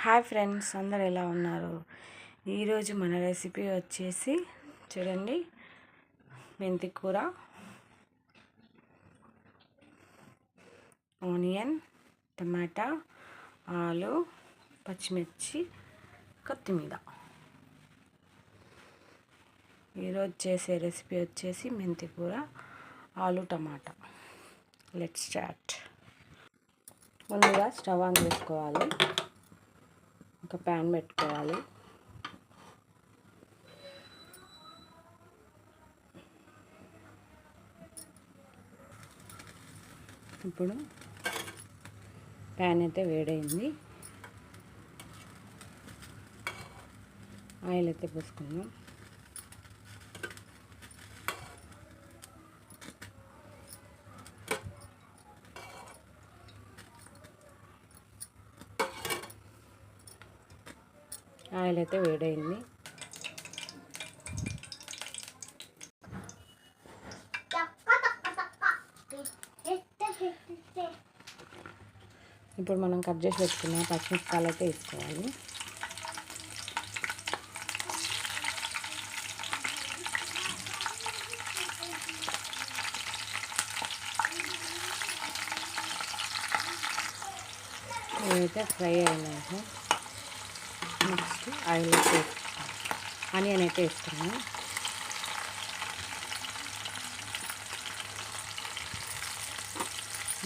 Hi friends, అందరు ఎలా ఉన్నారు? ఈరోజు మన రెసిపీ వచ్చేసి చూడండి, మెంతి కూర, ఆనియన్, టమాటా, ఆలు, పచ్చిమిర్చి, కొత్తిమీర. ఈరోజు చేసే రెసిపీ వచ్చేసి మెంతి కూర, ఆలు, టమాటా. Let's start. ముందుగా స్టవ్ ఆన్ చేసుకోవాలి. ఒక ప్యాన్ పెట్టుకోవాలి. ఇప్పుడు ప్యాన్ అయితే వేడైంది. ఆయిల్ అయితే పోసుకుందాం. ఆయిల్ అయితే వేడైంది. ఇప్పుడు మనం కట్ చేసి పెట్టుకున్న పచ్చిమిరపకాయలు అయితే వేసుకోవాలి. ఇవైతే ఫ్రై అయినాక నెక్స్ట్ ఆయిల్ అయితే ఆనియన్ అయితే వేసుకున్నాను.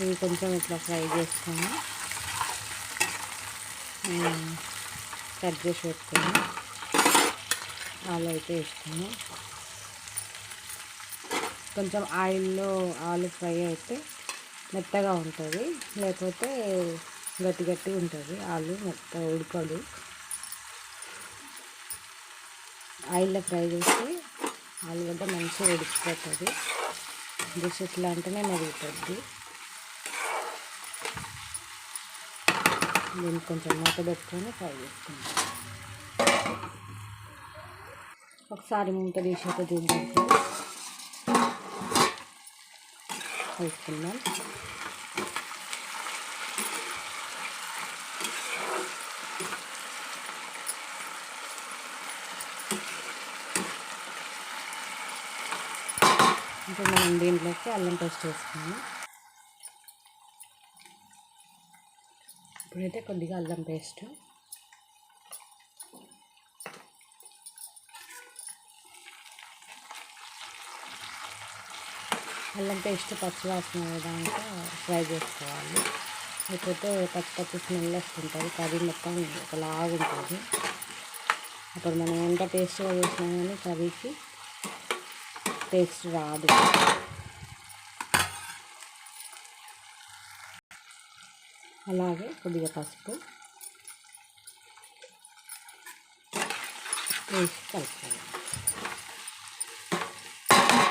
ఇవి కొంచెం ఇట్లా ఫ్రై చేసుకొని కట్ చేసి పెట్టుకుని ఆలు అయితే వేసుకున్నాం. కొంచెం ఆయిల్లో ఆలు ఫ్రై అయితే మెత్తగా ఉంటుంది, లేకపోతే గట్టి గట్టిగా ఉంటుంది. ఆలు మెత్తగా ఉడకదు. ఆయిల్లో ఫ్రై చేస్తే ఆలుగడ్డ మంచిగా ఉడికిపోతుంది. జస్ట్ ఇట్లా అంటేనే మెరుగుతుంది. దీన్ని కొంచెం మూత పెట్టుకొని ఫ్రై చేసుకుందాం. ఒకసారి మూత తీసి అయితే దీంట్లో వేసుకుందాం. ఇప్పుడు మనం దీంట్లోకి అల్లం పేస్ట్ వేసుకున్నాం. ఇప్పుడైతే కొద్దిగా అల్లం పేస్ట్, అల్లం పేస్ట్ పచ్చివాసన విధంగా ఫ్రై చేసుకోవాలి. లేకపోతే పచ్చి స్మెల్ వస్తుంటుంది, కర్రీ మొత్తం ఒకలాగుంటుంది. అప్పుడు మనం ఎంత టేస్ట్గా చేసినా కానీ కర్రీకి టేస్ట్ రాదు. అలాగే కొద్దిగా పసుపు వేసి కలుపుకోవాలి.